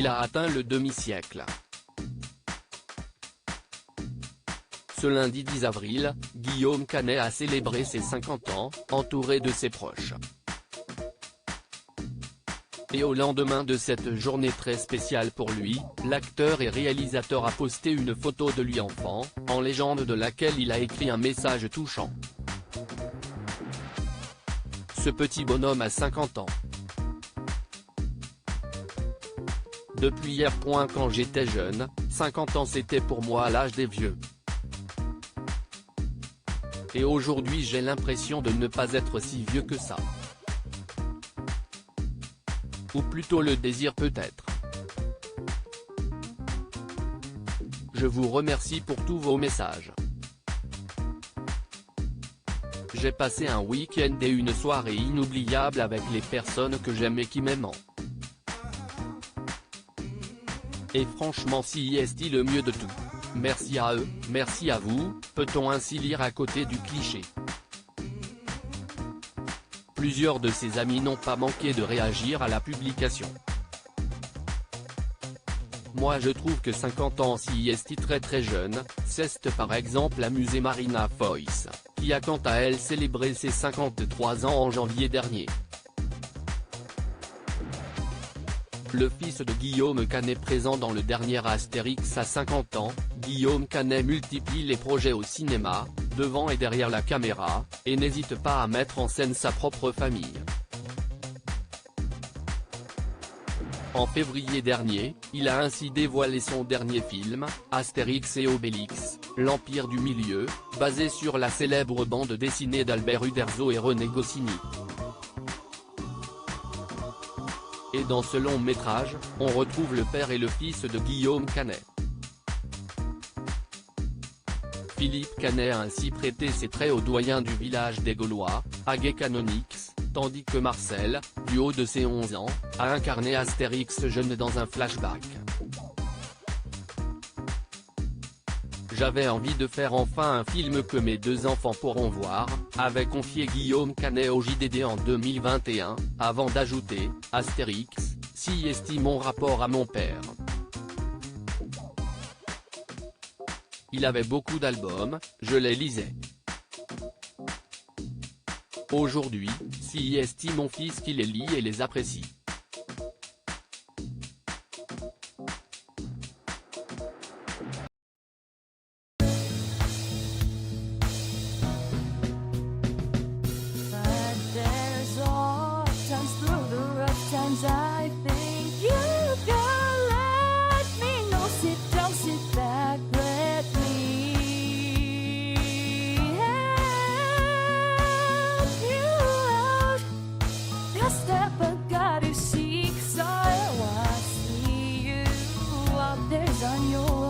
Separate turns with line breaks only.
il a atteint le demi-siècle. Ce lundi 10 avril, Guillaume Canet a célébré ses 50 ans, entouré de ses proches. Et au lendemain de cette journée très spéciale pour lui, l'acteur et réalisateur a posté une photo de lui enfant, en légende de laquelle il a écrit un message touchant. Ce petit bonhomme a 50 ans. Depuis hier. Quand j'étais jeune, 50 ans c'était pour moi l'âge des vieux. Et aujourd'hui j'ai l'impression de ne pas être si vieux que ça. Ou plutôt le désir peut-être. Je vous remercie pour tous vos messages. J'ai passé un week-end et une soirée inoubliable avec les personnes que j'aime et qui m'aiment. Et franchement si est le mieux de tout. Merci à eux, merci à vous, peut-on ainsi lire à côté du cliché. Plusieurs de ses amis n'ont pas manqué de réagir à la publication. Moi je trouve que 50 ans si est très jeune, c'est par exemple amusé Marina Foïs, qui a quant à elle célébré ses 53 ans en janvier dernier. Le fils de Guillaume Canet présent dans le dernier Astérix à 50 ans, Guillaume Canet multiplie les projets au cinéma, devant et derrière la caméra, et n'hésite pas à mettre en scène sa propre famille. En février dernier, il a ainsi dévoilé son dernier film, Astérix et Obélix, l'Empire du Milieu, basé sur la célèbre bande dessinée d'Albert Uderzo et René Goscinny. Et dans ce long métrage, on retrouve le père et le fils de Guillaume Canet. Philippe Canet a ainsi prêté ses traits au doyen du village des Gaulois, Agé Canonix, tandis que Marcel, du haut de ses 11 ans, a incarné Astérix jeune dans un flashback. J'avais envie de faire enfin un film que mes deux enfants pourront voir, avait confié Guillaume Canet au JDD en 2021, avant d'ajouter, Astérix, si est mon rapport à mon père. Il avait beaucoup d'albums, je les lisais. Aujourd'hui, si est mon fils qui les lit et les apprécie.
I think you can let me know. Sit down, sit back, let me help you out. The step I gotta seek, so I see you out there's on your